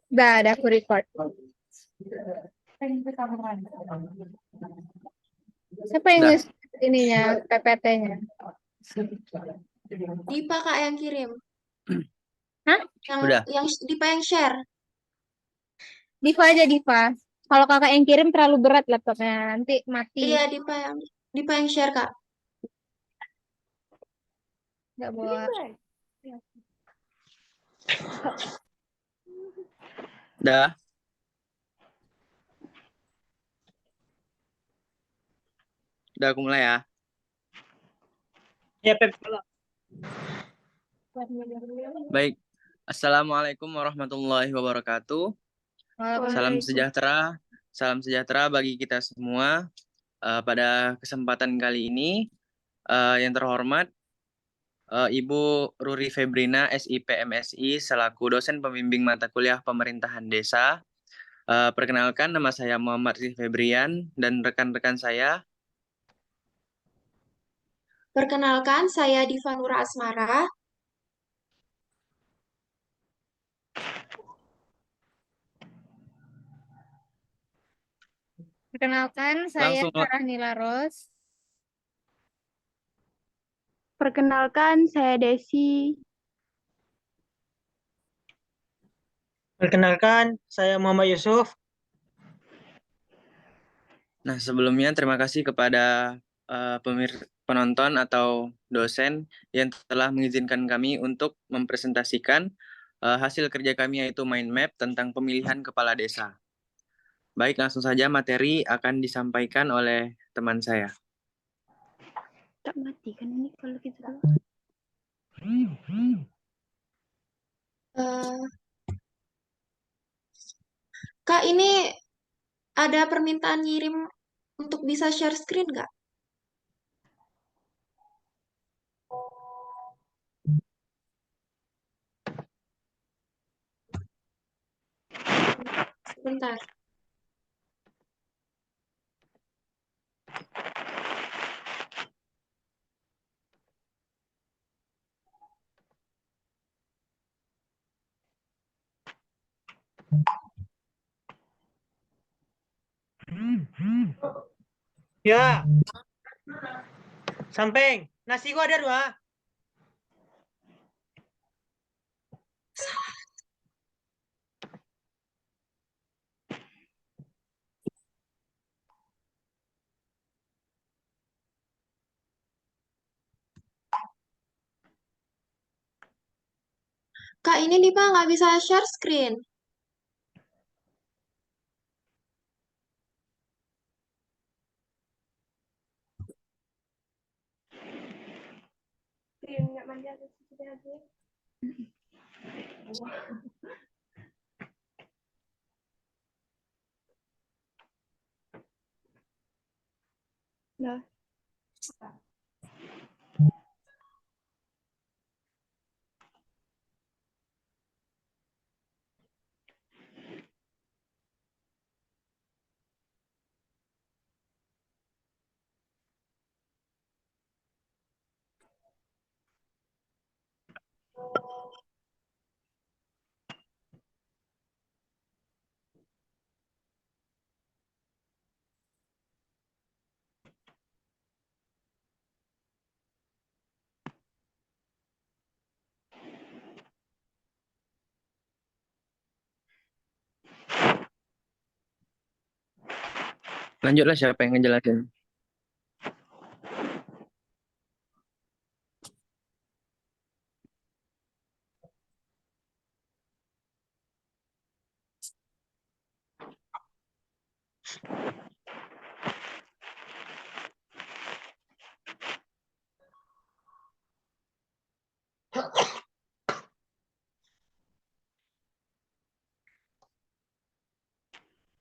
Udah aku record. Siapa yang Udah. ngisi ininya PPT-nya? Dipa Kak yang kirim. Hah? Udah. Yang Dipa yang share. Diva aja Diva. Kalau kakak yang kirim terlalu berat laptopnya, nanti mati. Iya, Dipa yang share, Kak. Nggak bawa. Udah. Udah aku mulai ya. Ya, Pep. Baik. Assalamualaikum warahmatullahi wabarakatuh. Salam sejahtera. Salam sejahtera bagi kita semua. Pada kesempatan kali ini, yang terhormat, Ibu Ruri Febrina, SIP MSI, selaku dosen pembimbing mata kuliah Pemerintahan Desa. Perkenalkan, nama saya Muhammad Rizky Febrian dan rekan-rekan saya. Perkenalkan, saya Diva Nura Asmara. Perkenalkan, saya Langsung. Sarah Nila Ros. Perkenalkan, saya Desi. Perkenalkan, saya Muhammad Yusuf. Nah, sebelumnya terima kasih kepada penonton atau dosen yang telah mengizinkan kami untuk mempresentasikan hasil kerja kami, yaitu mind map tentang pemilihan kepala desa. Baik, langsung saja materi akan disampaikan oleh teman saya. Tak mati kan ini kalau gitu. Kak, ini ada permintaan ngirim untuk bisa share screen nggak? Sebentar. Ya. Samping. Nasi gua ada 2. Kak, ini Dipa nggak bisa share screen. Nah, Lanjutlah, siapa yang ngejelasin?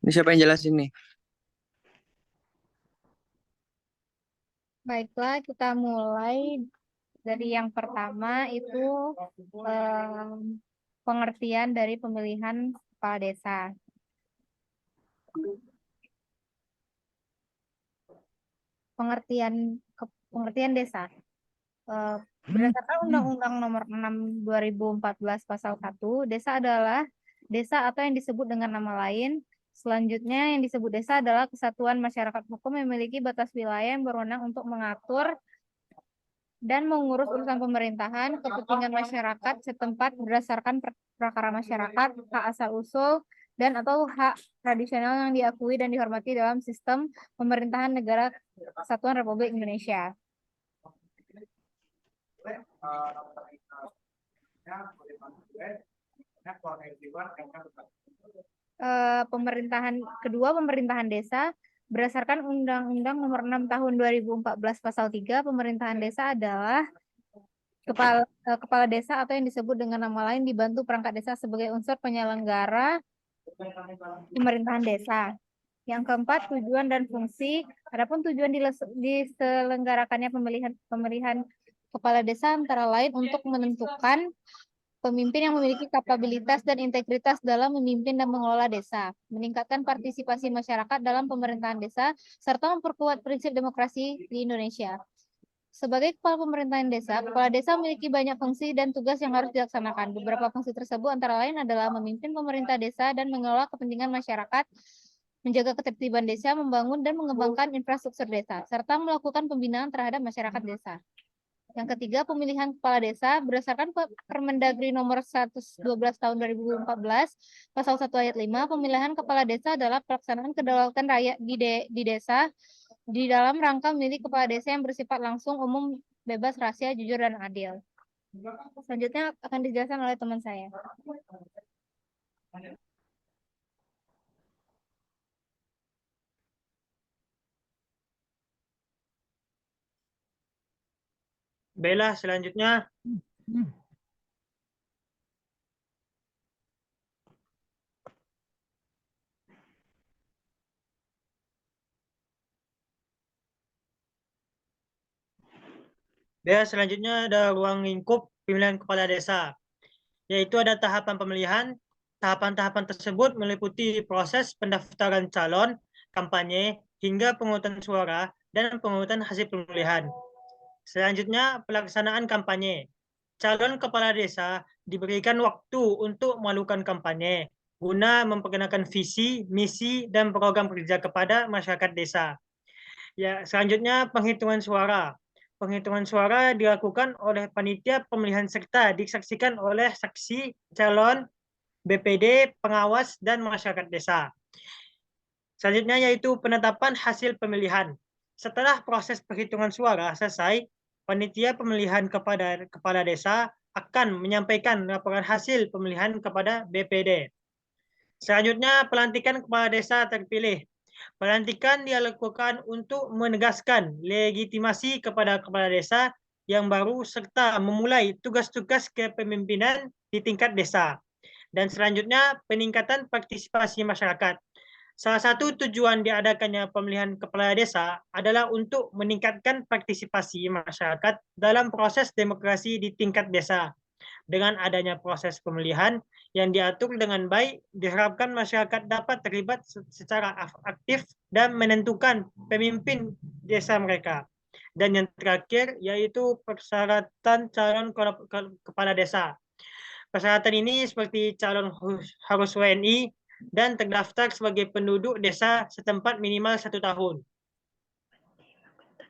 Ini siapa yang jelasin nih? Baiklah, kita mulai dari yang pertama itu pengertian dari pemilihan kepala desa. Pengertian desa. Berdasarkan Undang-Undang Nomor 6 2014 Pasal 1, desa adalah desa atau yang disebut dengan nama lain. Selanjutnya yang disebut desa adalah kesatuan masyarakat hukum yang memiliki batas wilayah yang berwenang untuk mengatur dan mengurus urusan pemerintahan, kepentingan masyarakat setempat berdasarkan prakara masyarakat, hak asal-usul, dan atau hak tradisional yang diakui dan dihormati dalam sistem pemerintahan negara Kesatuan Republik Indonesia. Pemerintahan desa berdasarkan Undang-Undang Nomor 6 Tahun 2014 Pasal 3, pemerintahan desa adalah kepala desa atau yang disebut dengan nama lain dibantu perangkat desa sebagai unsur penyelenggara pemerintahan desa. Yang keempat, tujuan dan fungsi. Adapun tujuan diselenggarakannya pemilihan kepala desa antara lain untuk menentukan pemimpin yang memiliki kapabilitas dan integritas dalam memimpin dan mengelola desa, meningkatkan partisipasi masyarakat dalam pemerintahan desa, serta memperkuat prinsip demokrasi di Indonesia. Sebagai kepala pemerintahan desa, kepala desa memiliki banyak fungsi dan tugas yang harus dilaksanakan. Beberapa fungsi tersebut antara lain adalah memimpin pemerintah desa dan mengelola kepentingan masyarakat, menjaga ketertiban desa, membangun dan mengembangkan infrastruktur desa, serta melakukan pembinaan terhadap masyarakat desa. Yang ketiga, pemilihan kepala desa berdasarkan Permendagri nomor 112 tahun 2014, pasal 1 ayat 5, pemilihan kepala desa adalah pelaksanaan kedaulatan rakyat di desa di dalam rangka memilih kepala desa yang bersifat langsung, umum, bebas, rahasia, jujur, dan adil. Selanjutnya akan dijelaskan oleh teman saya. Bella, selanjutnya. Bella, selanjutnya ada ruang lingkup pemilihan kepala desa, yaitu ada tahapan pemilihan. Tahapan-tahapan tersebut meliputi proses pendaftaran calon, kampanye, hingga pemungutan suara dan pemungutan hasil pemilihan. Selanjutnya, pelaksanaan kampanye. Calon kepala desa diberikan waktu untuk melakukan kampanye guna memperkenalkan visi, misi, dan program kerja kepada masyarakat desa. Ya, selanjutnya penghitungan suara. Penghitungan suara dilakukan oleh panitia pemilihan serta disaksikan oleh saksi, calon, BPD, pengawas, dan masyarakat desa. Selanjutnya yaitu penetapan hasil pemilihan. Setelah proses perhitungan suara selesai, panitia pemilihan kepada kepala desa akan menyampaikan laporan hasil pemilihan kepada BPD. Selanjutnya, pelantikan kepala desa terpilih. Pelantikan dilakukan untuk menegaskan legitimasi kepada kepala desa yang baru serta memulai tugas-tugas kepemimpinan di tingkat desa. Dan selanjutnya, peningkatan partisipasi masyarakat. Salah satu tujuan diadakannya pemilihan kepala desa adalah untuk meningkatkan partisipasi masyarakat dalam proses demokrasi di tingkat desa. Dengan adanya proses pemilihan yang diatur dengan baik, diharapkan masyarakat dapat terlibat secara aktif dan menentukan pemimpin desa mereka. Dan yang terakhir yaitu persyaratan calon kepala desa. Persyaratan ini seperti calon harus WNI dan terdaftar sebagai penduduk desa setempat minimal 1 tahun.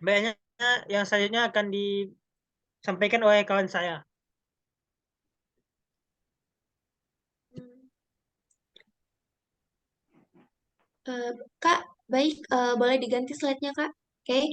Baiknya yang selanjutnya akan disampaikan oleh kawan saya. Kak, baik, boleh diganti slide-nya, Kak? Oke.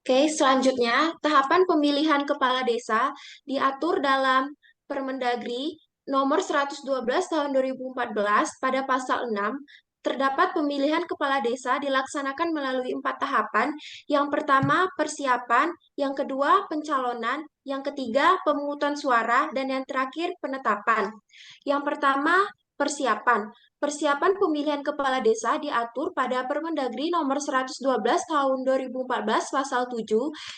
Oke, selanjutnya tahapan pemilihan kepala desa diatur dalam Permendagri nomor 112 tahun 2014 pada pasal 6. Terdapat pemilihan kepala desa dilaksanakan melalui 4 tahapan. Yang pertama, persiapan. Yang kedua, pencalonan. Yang ketiga, pemungutan suara. Dan yang terakhir, penetapan. Yang pertama, persiapan. Persiapan pemilihan kepala desa diatur pada Permendagri nomor 112 tahun 2014 pasal 7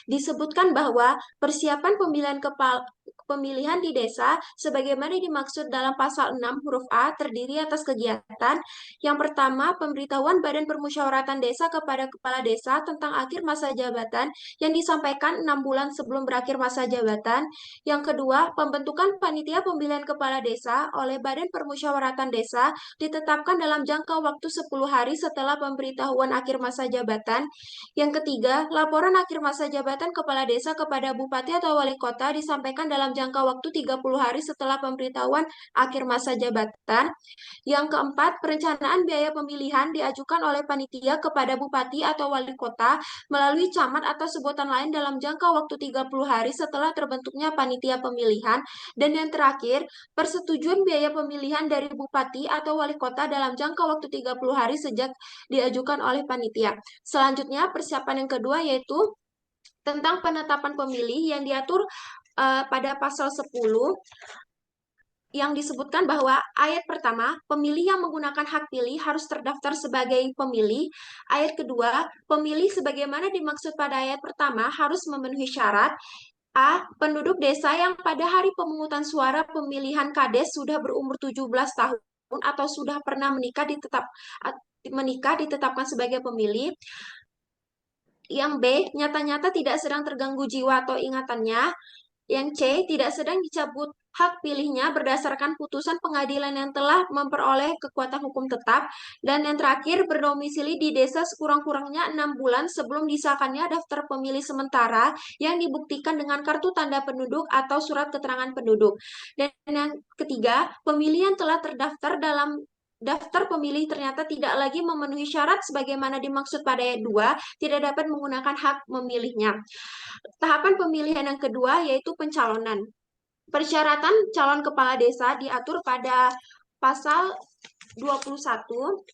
disebutkan bahwa persiapan pemilihan pemilihan di desa sebagaimana dimaksud dalam pasal 6 huruf A terdiri atas kegiatan. Yang pertama, pemberitahuan Badan Permusyawaratan Desa kepada Kepala Desa tentang akhir masa jabatan yang disampaikan 6 bulan sebelum berakhir masa jabatan. Yang kedua, pembentukan panitia pemilihan kepala desa oleh Badan Permusyawaratan Desa ditetapkan dalam jangka waktu 10 hari setelah pemberitahuan akhir masa jabatan. Yang ketiga, laporan akhir masa jabatan kepala desa kepada bupati atau wali kota disampaikan dalam jangka waktu 30 hari setelah pemberitahuan akhir masa jabatan. Yang keempat, perencanaan biaya pemilihan diajukan oleh panitia kepada bupati atau wali kota melalui camat atau sebutan lain dalam jangka waktu 30 hari setelah terbentuknya panitia pemilihan. Dan yang terakhir, persetujuan biaya pemilihan dari bupati atau wali kota dalam jangka waktu 30 hari sejak diajukan oleh panitia. Selanjutnya, persiapan yang kedua yaitu tentang penetapan pemilih yang diatur pada pasal 10 yang disebutkan bahwa ayat pertama, pemilih yang menggunakan hak pilih harus terdaftar sebagai pemilih. Ayat kedua, pemilih sebagaimana dimaksud pada ayat pertama harus memenuhi syarat. A. Penduduk desa yang pada hari pemungutan suara pemilihan kades sudah berumur 17 tahun atau sudah pernah menikah ditetapkan sebagai pemilih. Yang B. Nyata-nyata tidak sedang terganggu jiwa atau ingatannya. Yang C. Tidak sedang dicabut hak pilihnya berdasarkan putusan pengadilan yang telah memperoleh kekuatan hukum tetap. Dan yang terakhir, berdomisili di desa sekurang-kurangnya 6 bulan sebelum disahkannya daftar pemilih sementara yang dibuktikan dengan kartu tanda penduduk atau surat keterangan penduduk. Dan yang ketiga, pemilih yang telah terdaftar dalam daftar pemilih ternyata tidak lagi memenuhi syarat sebagaimana dimaksud pada ayat 2, tidak dapat menggunakan hak memilihnya. Tahapan pemilihan yang kedua yaitu pencalonan. Persyaratan calon kepala desa diatur pada pasal 21,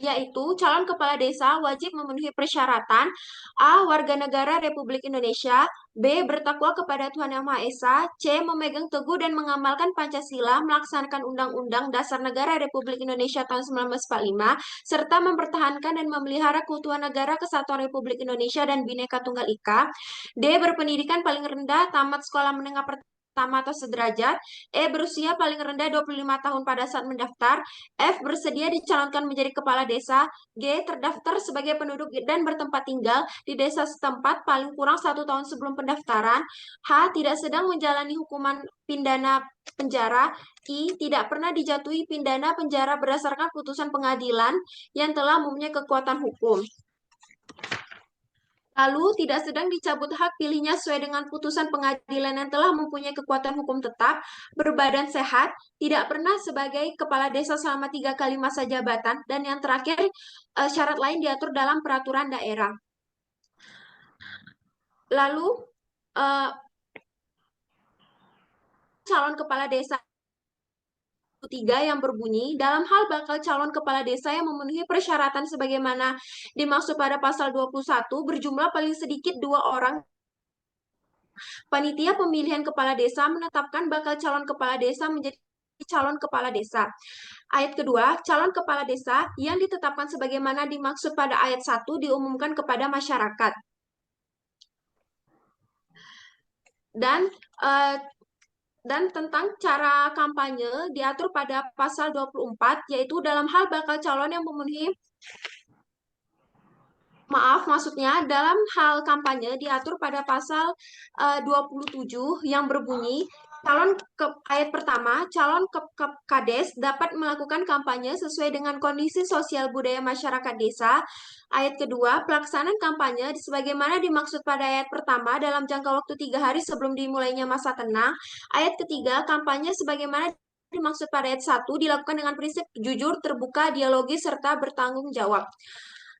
yaitu calon kepala desa wajib memenuhi persyaratan: A. Warga negara Republik Indonesia, B. Bertakwa kepada Tuhan Yang Maha Esa, C. Memegang teguh dan mengamalkan Pancasila, melaksanakan Undang-Undang Dasar Negara Republik Indonesia tahun 1945, serta mempertahankan dan memelihara keutuhan negara, kesatuan Republik Indonesia, dan Bhinneka Tunggal Ika. D. Berpendidikan paling rendah, tamat sekolah menengah pertama atau sederajat. E. Berusia paling rendah 25 tahun pada saat mendaftar. F. Bersedia dicalonkan menjadi kepala desa. G. Terdaftar sebagai penduduk dan bertempat tinggal di desa setempat paling kurang 1 tahun sebelum pendaftaran. H. Tidak sedang menjalani hukuman pidana penjara. I. Tidak pernah dijatuhi pidana penjara berdasarkan putusan pengadilan yang telah mempunyai kekuatan hukum. Lalu, tidak sedang dicabut hak pilihnya sesuai dengan putusan pengadilan yang telah mempunyai kekuatan hukum tetap, berbadan sehat, tidak pernah sebagai kepala desa selama 3 kali masa jabatan, dan yang terakhir, syarat lain diatur dalam peraturan daerah. Lalu, calon kepala desa 3 yang berbunyi, dalam hal bakal calon kepala desa yang memenuhi persyaratan sebagaimana dimaksud pada pasal 21 berjumlah paling sedikit 2 orang. Panitia pemilihan kepala desa menetapkan bakal calon kepala desa menjadi calon kepala desa. Ayat kedua, calon kepala desa yang ditetapkan sebagaimana dimaksud pada ayat 1 diumumkan kepada masyarakat. Dan tentang cara kampanye diatur pada pasal 24, yaitu dalam hal bakal calon yang memenuhi dalam hal kampanye diatur pada pasal 27 yang berbunyi, ayat pertama, calon kades dapat melakukan kampanye sesuai dengan kondisi sosial budaya masyarakat desa. Ayat kedua, pelaksanaan kampanye sebagaimana dimaksud pada ayat pertama dalam jangka waktu 3 hari sebelum dimulainya masa tenang. Ayat ketiga, kampanye sebagaimana dimaksud pada ayat 1 dilakukan dengan prinsip jujur, terbuka, dialogis, serta bertanggung jawab.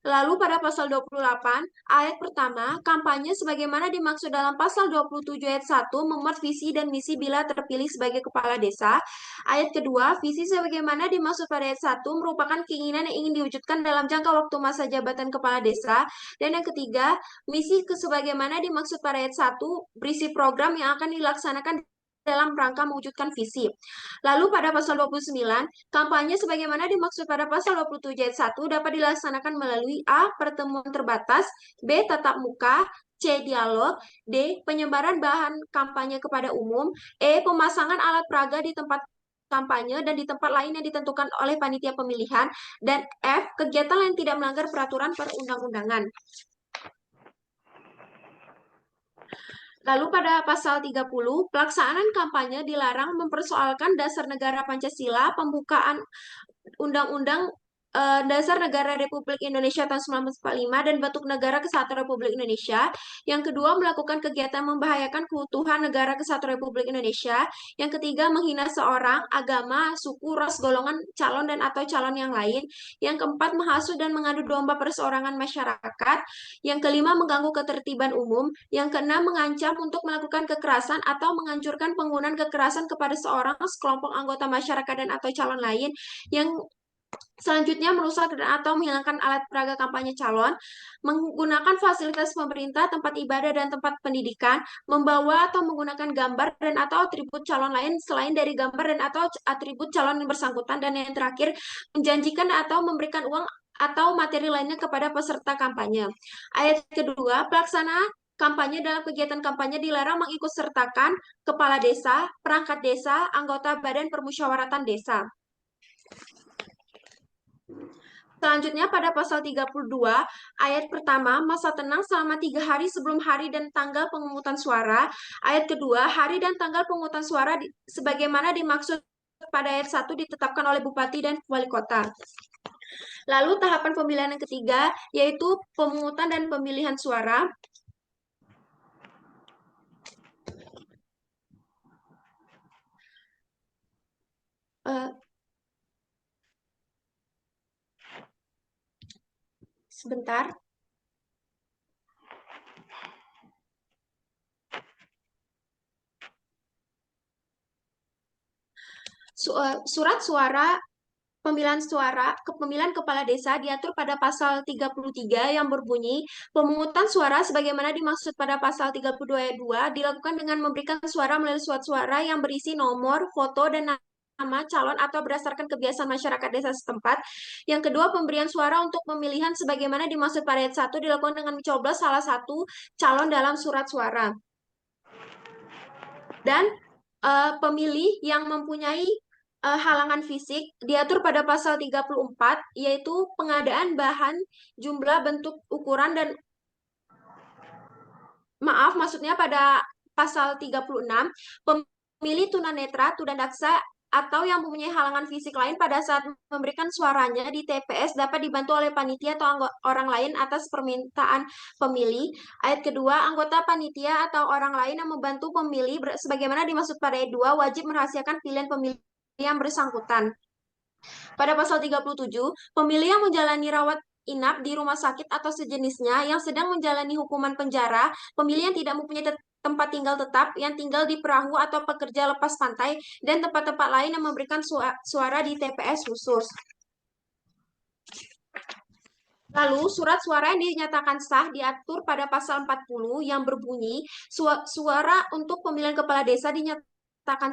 Lalu pada pasal 28, ayat pertama, kampanye sebagaimana dimaksud dalam pasal 27 ayat 1 memuat visi dan misi bila terpilih sebagai kepala desa. Ayat kedua, visi sebagaimana dimaksud pada ayat 1 merupakan keinginan yang ingin diwujudkan dalam jangka waktu masa jabatan kepala desa. Dan yang ketiga, misi sebagaimana dimaksud pada ayat 1 berisi program yang akan dilaksanakan dalam rangka mewujudkan visi. Lalu pada pasal 29, kampanye sebagaimana dimaksud pada pasal 27 ayat 1 dapat dilaksanakan melalui A. Pertemuan terbatas, B. Tatap muka, C. Dialog, D. Penyebaran bahan kampanye kepada umum, E. Pemasangan alat peraga di tempat kampanye dan di tempat lain yang ditentukan oleh panitia pemilihan, dan F. Kegiatan yang tidak melanggar peraturan perundang-undangan. Lalu pada pasal 30, pelaksanaan kampanye dilarang mempersoalkan dasar negara Pancasila, pembukaan Undang-Undang Dasar Negara Republik Indonesia tahun 1945 dan Bentuk Negara Kesatuan Republik Indonesia. Yang kedua, melakukan kegiatan membahayakan keutuhan Negara Kesatuan Republik Indonesia. Yang ketiga, menghina seorang, agama, suku, ras, golongan, calon dan atau calon yang lain. Yang keempat, menghasut dan mengadu domba perseorangan masyarakat. Yang kelima, mengganggu ketertiban umum. Yang keenam, mengancam untuk melakukan kekerasan atau menganjurkan penggunaan kekerasan kepada seorang, sekelompok anggota masyarakat dan atau calon lain. Yang selanjutnya, merusak dan atau menghilangkan alat peraga kampanye calon, menggunakan fasilitas pemerintah, tempat ibadah, dan tempat pendidikan, membawa atau menggunakan gambar dan atau atribut calon lain selain dari gambar dan atau atribut calon yang bersangkutan, dan yang terakhir, menjanjikan atau memberikan uang atau materi lainnya kepada peserta kampanye. Ayat kedua, pelaksana kampanye dalam kegiatan kampanye dilarang mengikutsertakan kepala desa, perangkat desa, anggota badan permusyawaratan desa. Selanjutnya pada pasal 32 ayat pertama, masa tenang selama 3 hari sebelum hari dan tanggal pemungutan suara. Ayat kedua, hari dan tanggal pemungutan suara sebagaimana dimaksud pada ayat 1 ditetapkan oleh bupati dan wali kota. Lalu tahapan pemilihan yang ketiga yaitu pemungutan dan pemilihan suara. Sebentar. Surat suara pemilihan kepala desa diatur pada pasal 33 yang berbunyi, pemungutan suara sebagaimana dimaksud pada pasal 32 ayat 2 dilakukan dengan memberikan suara melalui surat suara yang berisi nomor, foto, dan nama calon atau berdasarkan kebiasaan masyarakat desa setempat. Yang kedua, pemberian suara untuk pemilihan sebagaimana dimaksud pada ayat 1 dilakukan dengan mencoblos salah satu calon dalam surat suara. Dan pemilih yang mempunyai halangan fisik diatur pada pasal 34, yaitu pengadaan bahan, jumlah, bentuk, ukuran, dan maksudnya pada pasal 36, pemilih tunanetra, tunadaksa, atau yang mempunyai halangan fisik lain pada saat memberikan suaranya di TPS dapat dibantu oleh panitia atau orang lain atas permintaan pemilih. Ayat kedua, anggota panitia atau orang lain yang membantu pemilih sebagaimana dimaksud pada ayat 2 wajib merahasiakan pilihan pemilih yang bersangkutan. Pada pasal 37, pemilih yang menjalani rawat inap di rumah sakit atau sejenisnya yang sedang menjalani hukuman penjara, pemilih yang tidak mempunyai tempat tinggal tetap, yang tinggal di perahu atau pekerja lepas pantai, dan tempat-tempat lain yang memberikan suara di TPS khusus. Lalu, surat suara yang dinyatakan sah diatur pada pasal 40 yang berbunyi, suara untuk pemilihan kepala desa dinyatakan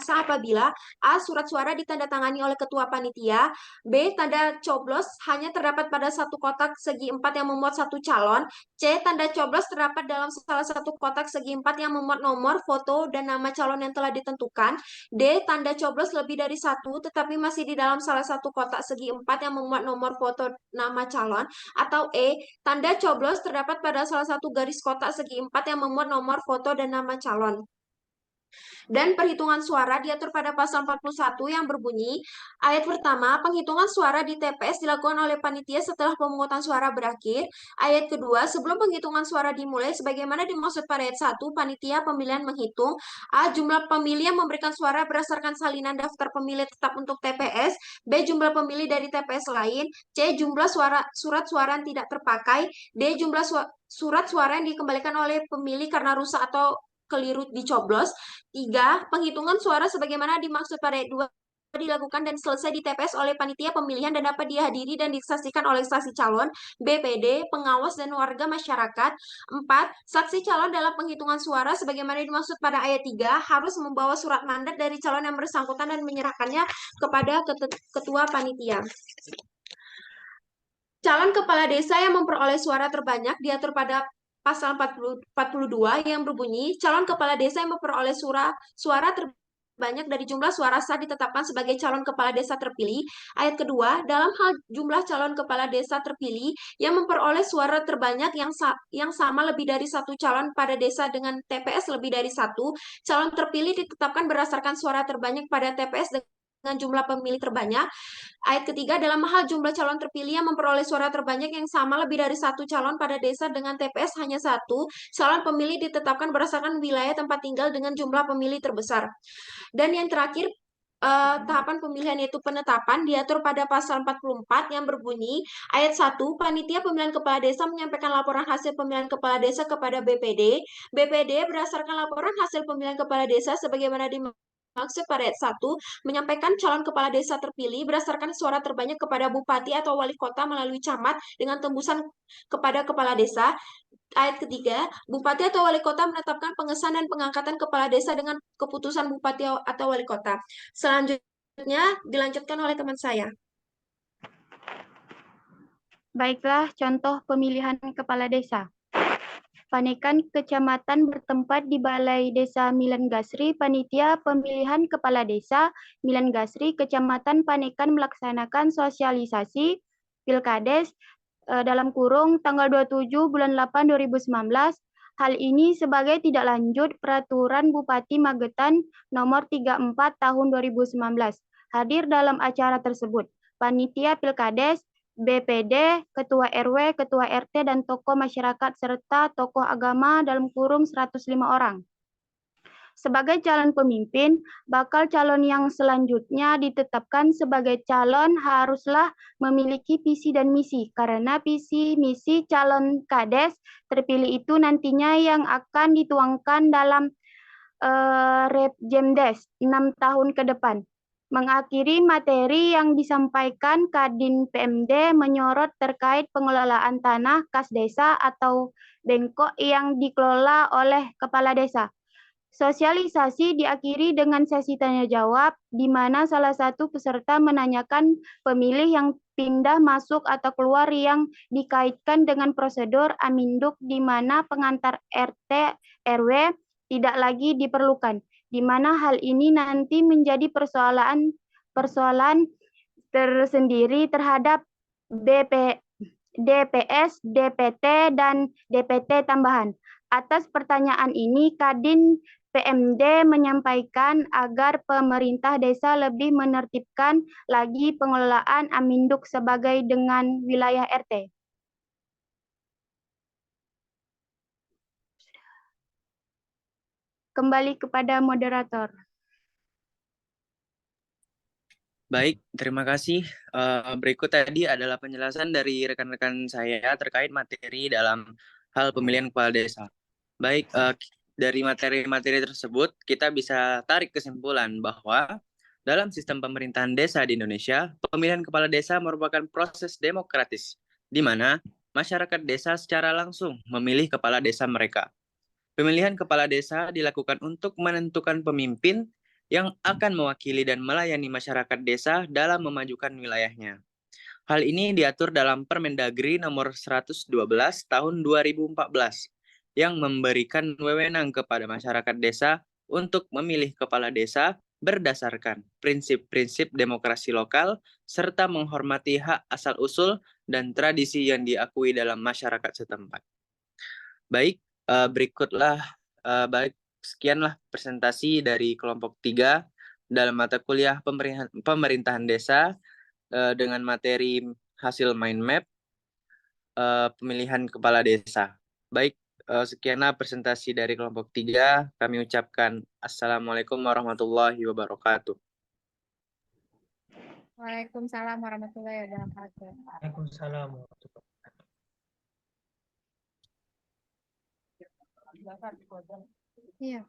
sah apabila A. Surat suara ditandatangani oleh ketua panitia, B. Tanda coblos hanya terdapat pada satu kotak segi 4 yang memuat satu calon, C. Tanda coblos terdapat dalam salah satu kotak segi 4 yang memuat nomor, foto, dan nama calon yang telah ditentukan, D. Tanda coblos lebih dari satu tetapi masih di dalam salah satu kotak segi 4 yang memuat nomor, foto, nama calon, atau E. Tanda coblos terdapat pada salah satu garis kotak segi 4 yang memuat nomor, foto, dan nama calon. Dan perhitungan suara diatur pada pasal 41 yang berbunyi, ayat pertama, penghitungan suara di TPS dilakukan oleh panitia setelah pemungutan suara berakhir. Ayat kedua, sebelum penghitungan suara dimulai, sebagaimana dimaksud pada ayat 1, panitia pemilihan menghitung A. Jumlah pemilih yang memberikan suara berdasarkan salinan daftar pemilih tetap untuk TPS, B. Jumlah pemilih dari TPS lain, C. Jumlah surat suara yang tidak terpakai, D. Jumlah surat suara yang dikembalikan oleh pemilih karena rusak atau keliru dicoblos. 3. Penghitungan suara sebagaimana dimaksud pada ayat 2 dilakukan dan selesai di TPS oleh panitia pemilihan dan dapat dihadiri dan disaksikan oleh saksi calon, BPD, pengawas, dan warga masyarakat. 4. Saksi calon dalam penghitungan suara sebagaimana dimaksud pada ayat 3 harus membawa surat mandat dari calon yang bersangkutan dan menyerahkannya kepada ketua panitia. Calon kepala desa yang memperoleh suara terbanyak diatur pada pasal 42 yang berbunyi, calon kepala desa yang memperoleh suara terbanyak dari jumlah suara sah ditetapkan sebagai calon kepala desa terpilih. Ayat kedua, dalam hal jumlah calon kepala desa terpilih yang memperoleh suara terbanyak yang sama lebih dari satu calon pada desa dengan TPS lebih dari satu, calon terpilih ditetapkan berdasarkan suara terbanyak pada TPS dengan jumlah pemilih terbanyak. Ayat ketiga, dalam hal jumlah calon terpilih yang memperoleh suara terbanyak yang sama lebih dari satu calon pada desa dengan TPS hanya satu, calon pemilih ditetapkan berdasarkan wilayah tempat tinggal dengan jumlah pemilih terbesar. Dan yang terakhir, tahapan pemilihan yaitu penetapan diatur pada pasal 44 yang berbunyi, ayat 1, panitia pemilihan kepala desa menyampaikan laporan hasil pemilihan kepala desa kepada BPD. BPD berdasarkan laporan hasil pemilihan kepala desa sebagaimana dimaksud pada ayat 1, menyampaikan calon kepala desa terpilih berdasarkan suara terbanyak kepada bupati atau wali kota melalui camat dengan tembusan kepada kepala desa. Ayat ketiga, bupati atau wali kota menetapkan pengesahan dan pengangkatan kepala desa dengan keputusan bupati atau wali kota. Selanjutnya dilanjutkan oleh teman saya. Baiklah, contoh pemilihan kepala desa. Panekan Kecamatan bertempat di Balai Desa Milen Gasri, panitia pemilihan kepala desa Milen Gasri, Kecamatan Panekan melaksanakan sosialisasi Pilkades dalam kurung tanggal 27 bulan 8 2019. Hal ini sebagai tidak lanjut Peraturan Bupati Magetan nomor 34 tahun 2019. Hadir dalam acara tersebut panitia Pilkades, BPD, Ketua RW, Ketua RT, dan tokoh masyarakat serta tokoh agama dalam kurung 105 orang. Sebagai calon pemimpin, bakal calon yang selanjutnya ditetapkan sebagai calon haruslah memiliki visi dan misi, karena visi misi calon kades terpilih itu nantinya yang akan dituangkan dalam Repjemdes 6 tahun ke depan. Mengakhiri materi yang disampaikan, Kadin PMD menyorot terkait pengelolaan tanah kas desa atau bengkok yang dikelola oleh kepala desa. Sosialisasi diakhiri dengan sesi tanya jawab, di mana salah satu peserta menanyakan pemilih yang pindah masuk atau keluar yang dikaitkan dengan prosedur Aminduk, di mana pengantar RT RW tidak lagi diperlukan, di mana hal ini nanti menjadi persoalan tersendiri terhadap DPS, DPT, dan DPT tambahan. Atas pertanyaan ini, Kadin PMD menyampaikan agar pemerintah desa lebih menertibkan lagi pengelolaan Aminduk sebagai dengan wilayah RT. Kembali kepada moderator. Baik, terima kasih. Berikut tadi adalah penjelasan dari rekan-rekan saya terkait materi dalam hal pemilihan kepala desa. Baik, dari materi-materi tersebut kita bisa tarik kesimpulan bahwa dalam sistem pemerintahan desa di Indonesia, pemilihan kepala desa merupakan proses demokratis, di mana masyarakat desa secara langsung memilih kepala desa mereka. Pemilihan kepala desa dilakukan untuk menentukan pemimpin yang akan mewakili dan melayani masyarakat desa dalam memajukan wilayahnya. Hal ini diatur dalam Permendagri nomor 112 tahun 2014 yang memberikan wewenang kepada masyarakat desa untuk memilih kepala desa berdasarkan prinsip-prinsip demokrasi lokal serta menghormati hak asal-usul dan tradisi yang diakui dalam masyarakat setempat. Baik, sekianlah presentasi dari kelompok 3 dalam mata kuliah pemerintahan desa dengan materi hasil mind map pemilihan kepala desa. Baik, sekianlah presentasi dari kelompok 3. Kami ucapkan Assalamualaikum warahmatullahi wabarakatuh. Waalaikumsalam warahmatullahi wabarakatuh. Waalaikumsalam warahmatullahi Iya.